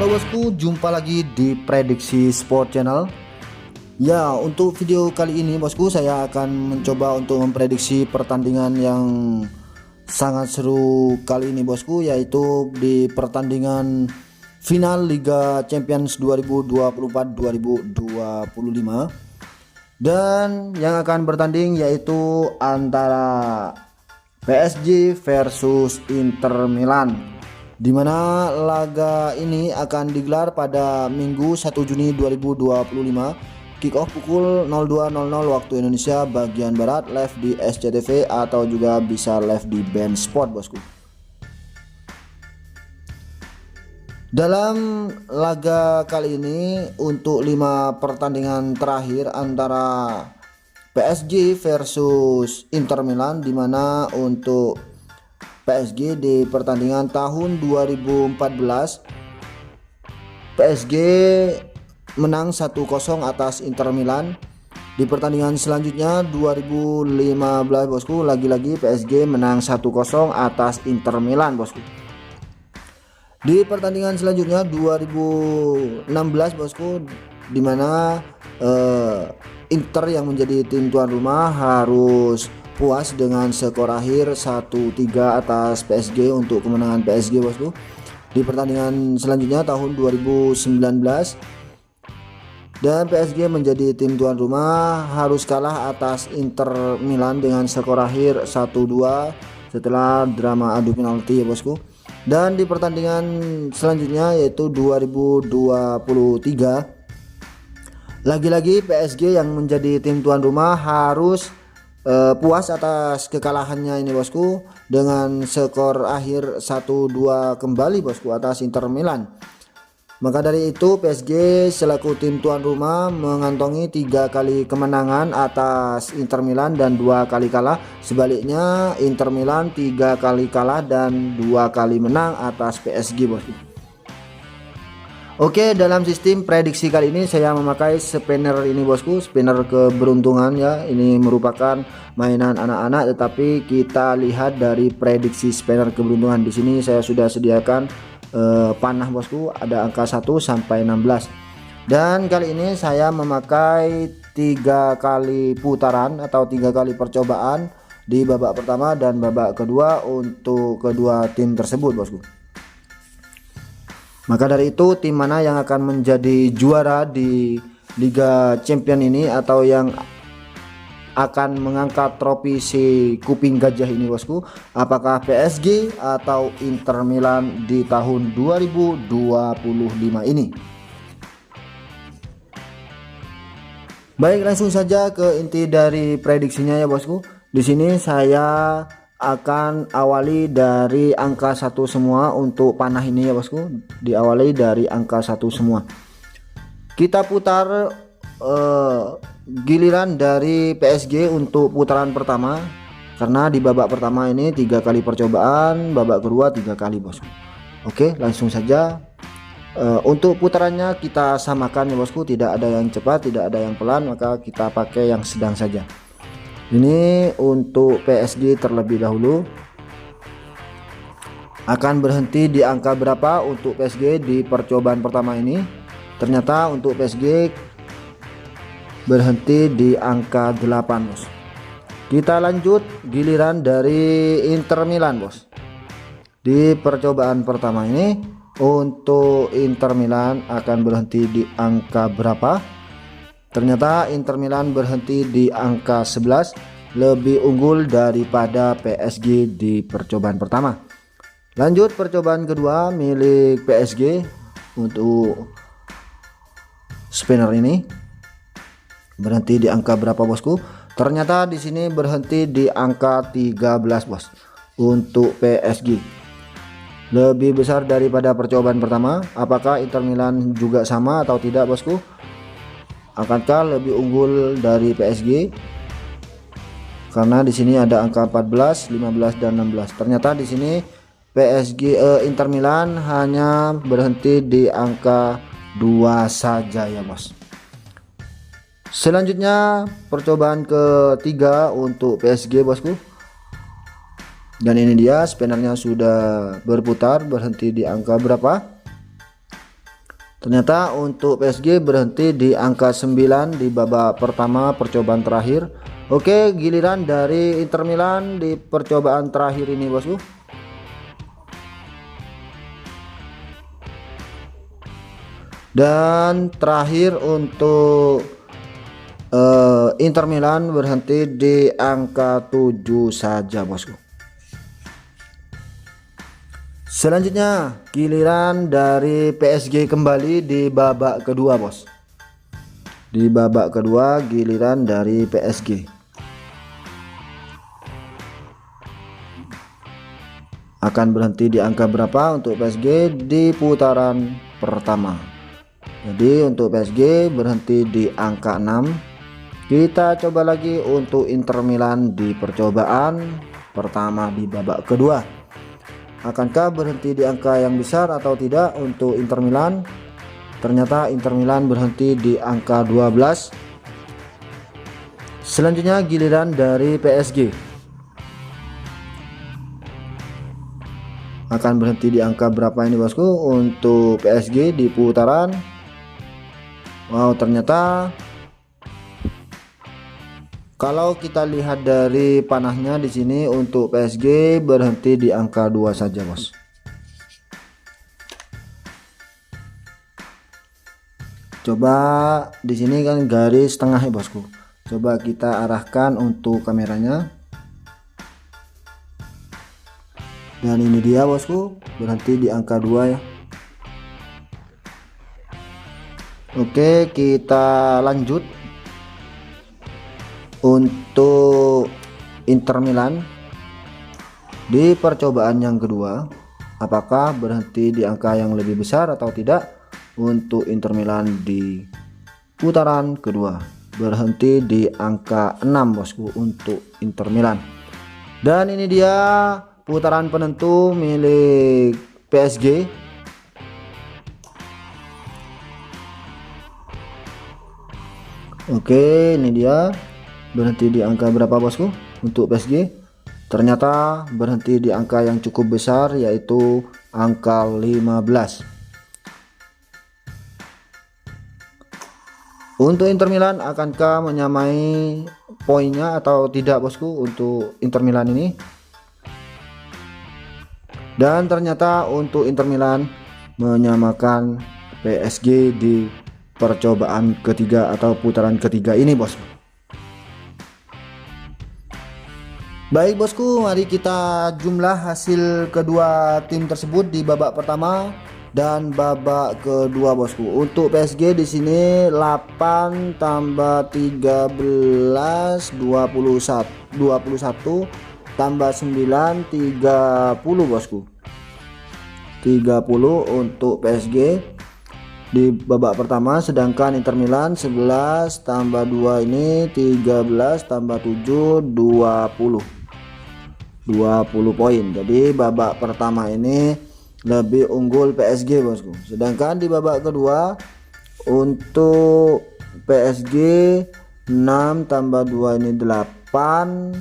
Halo bosku, jumpa lagi di Prediksi Sport Channel. Ya, untuk video kali ini bosku, saya akan mencoba untuk memprediksi pertandingan yang sangat seru kali ini bosku, yaitu di pertandingan final Liga Champions 2024-2025. Dan yang akan bertanding yaitu antara PSG versus Inter Milan, di mana laga ini akan digelar pada Minggu 1 Juni 2025, kick off pukul 02.00 waktu Indonesia bagian Barat, live di SCTV atau juga bisa live di BeIN Sport bosku. Dalam laga kali ini untuk 5 pertandingan terakhir antara PSG versus Inter Milan, di mana untuk PSG di pertandingan tahun 2014 PSG menang 1-0 atas Inter Milan. Di pertandingan selanjutnya 2015 bosku, lagi-lagi PSG menang 1-0 atas Inter Milan bosku. Di pertandingan selanjutnya 2016 bosku, di mana Inter yang menjadi tim tuan rumah harus puas dengan skor akhir 1-3 atas PSG untuk kemenangan PSG bosku. Di pertandingan selanjutnya tahun 2019 dan PSG menjadi tim tuan rumah harus kalah atas Inter Milan dengan skor akhir 1-2 setelah drama adu penalti ya bosku. Dan di pertandingan selanjutnya yaitu 2023, lagi-lagi PSG yang menjadi tim tuan rumah harus puas atas kekalahannya ini bosku, dengan skor akhir 1-2 kembali bosku atas Inter Milan. Maka dari itu PSG selaku tim tuan rumah mengantongi 3 kali kemenangan atas Inter Milan dan 2 kali kalah. Sebaliknya Inter Milan 3 kali kalah dan 2 kali menang atas PSG bosku. Oke, dalam sistem prediksi kali ini saya memakai spinner ini bosku, spinner keberuntungan ya. Ini merupakan mainan anak-anak, tetapi kita lihat dari prediksi spinner keberuntungan. Di sini saya sudah sediakan panah bosku, ada angka 1 sampai 16. Dan kali ini saya memakai 3 kali putaran atau 3 kali percobaan di babak pertama dan babak kedua untuk kedua tim tersebut bosku. Maka dari itu, tim mana yang akan menjadi juara di Liga Champion ini atau yang akan mengangkat trofi si kuping gajah ini bosku, apakah PSG atau Inter Milan di tahun 2025 ini? Baik, langsung saja ke inti dari prediksinya ya bosku. Di sini saya akan awali dari angka 1 semua untuk panah ini ya bosku, diawali dari angka 1 semua. Kita putar giliran dari PSG untuk putaran pertama, karena di babak pertama ini 3 kali percobaan, babak kedua 3 kali bosku. Oke, langsung saja. Untuk putarannya kita samakan ya bosku, tidak ada yang cepat, tidak ada yang pelan, maka kita pakai yang sedang saja. Ini untuk PSG terlebih dahulu. Akan berhenti di angka berapa untuk PSG di percobaan pertama ini? Ternyata untuk PSG berhenti di angka 8 bos. Kita lanjut giliran dari Inter Milan bos. Di percobaan pertama ini untuk Inter Milan akan berhenti di angka berapa? Ternyata Inter Milan berhenti di angka 11, lebih unggul daripada PSG di percobaan pertama. Lanjut percobaan kedua milik PSG untuk spinner ini. Berhenti di angka berapa bosku? Ternyata di sini berhenti di angka 13 bos. Untuk PSG lebih besar daripada percobaan pertama. Apakah Inter Milan juga sama atau tidak bosku? Akankah lebih unggul dari PSG? Karena di sini ada angka 14, 15 dan 16. Ternyata di sini Inter Milan hanya berhenti di angka 2 saja ya bos. Selanjutnya percobaan ketiga untuk PSG bosku. Dan ini dia spinnernya sudah berputar, berhenti di angka berapa? Ternyata untuk PSG berhenti di angka 9 di babak pertama percobaan terakhir. Oke, giliran dari Inter Milan di percobaan terakhir ini bosku. Dan terakhir untuk Inter Milan berhenti di angka 7 saja bosku. Selanjutnya giliran dari PSG kembali di babak kedua bos. Di babak kedua giliran dari PSG. Akan berhenti di angka berapa untuk PSG di putaran pertama. Jadi untuk PSG berhenti di angka 6. Kita coba lagi untuk Inter Milan di percobaan pertama di babak kedua. Akankah berhenti di angka yang besar atau tidak untuk Inter Milan? Ternyata Inter Milan berhenti di angka 12. Selanjutnya giliran dari PSG. Akan berhenti di angka berapa ini bosku untuk PSG di putaran? Wow, ternyata kalau kita lihat dari panahnya di sini untuk PSG berhenti di angka 2 saja, bos. Coba di sini kan garis tengah ya, bosku. Coba kita arahkan untuk kameranya. Dan ini dia, bosku, berhenti di angka 2 ya. Oke, kita lanjut. Untuk Inter Milan di percobaan yang kedua, apakah berhenti di angka yang lebih besar atau tidak? Untuk Inter Milan di putaran kedua berhenti di angka 6, bosku, untuk Inter Milan. Dan ini dia putaran penentu milik PSG. Oke, ini dia berhenti di angka berapa, bosku, untuk PSG. Ternyata berhenti di angka yang cukup besar, yaitu angka 15. Untuk Inter Milan, akankah menyamai poinnya atau tidak, bosku, untuk Inter Milan ini? Dan ternyata untuk Inter Milan menyamakan PSG di percobaan ketiga atau putaran ketiga ini, bosku. Baik, bosku, mari kita jumlah hasil kedua tim tersebut di babak pertama dan babak kedua, bosku. Untuk PSG di sini 8 tambah 13 21 tambah 9 30, bosku. 30 untuk PSG di babak pertama, sedangkan Inter Milan 11 tambah 2 ini 13 tambah 7 20 poin. Jadi babak pertama ini lebih unggul PSG, bosku. Sedangkan di babak kedua untuk PSG 6 tambah 2 ini 8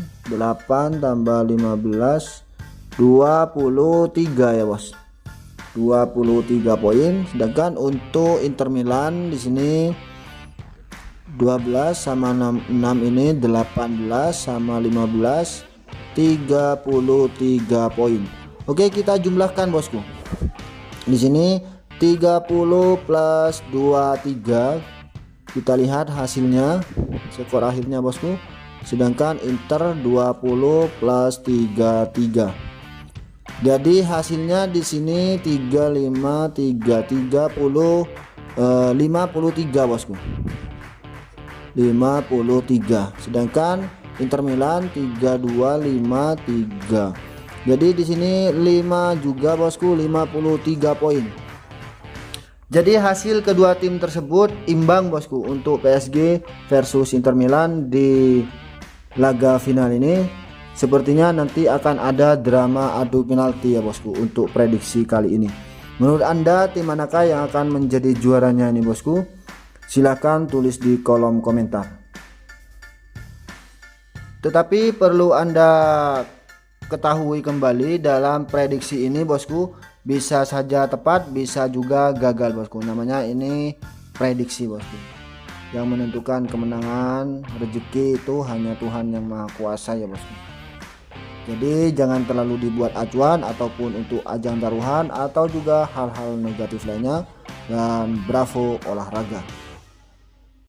tambah 15 23 ya, bos. 23 poin. Sedangkan untuk Inter Milan di sini 12 sama 6 ini 18 sama 15 33 poin. Oke, kita jumlahkan, bosku. Di sini 30 plus 23. Kita lihat hasilnya, skor akhirnya, bosku. Sedangkan Inter 20 plus 33. Jadi hasilnya di sini 35 30 53, bosku. 53. Sedangkan Inter Milan 3253. Jadi di sini 5 juga, bosku, 53 poin. Jadi hasil kedua tim tersebut imbang, bosku, untuk PSG versus Inter Milan di laga final ini. Sepertinya nanti akan ada drama adu penalti ya, bosku, untuk prediksi kali ini. Menurut Anda tim manakah yang akan menjadi juaranya ini, bosku? Silahkan tulis di kolom komentar. Tetapi perlu Anda ketahui kembali dalam prediksi ini, bosku, Bisa saja tepat, bisa juga gagal bosku. Namanya ini prediksi bosku. Yang menentukan kemenangan rezeki itu hanya Tuhan yang Maha Kuasa ya bosku. Jadi jangan terlalu dibuat acuan ataupun untuk ajang taruhan atau juga hal-hal negatif lainnya. Dan bravo olahraga.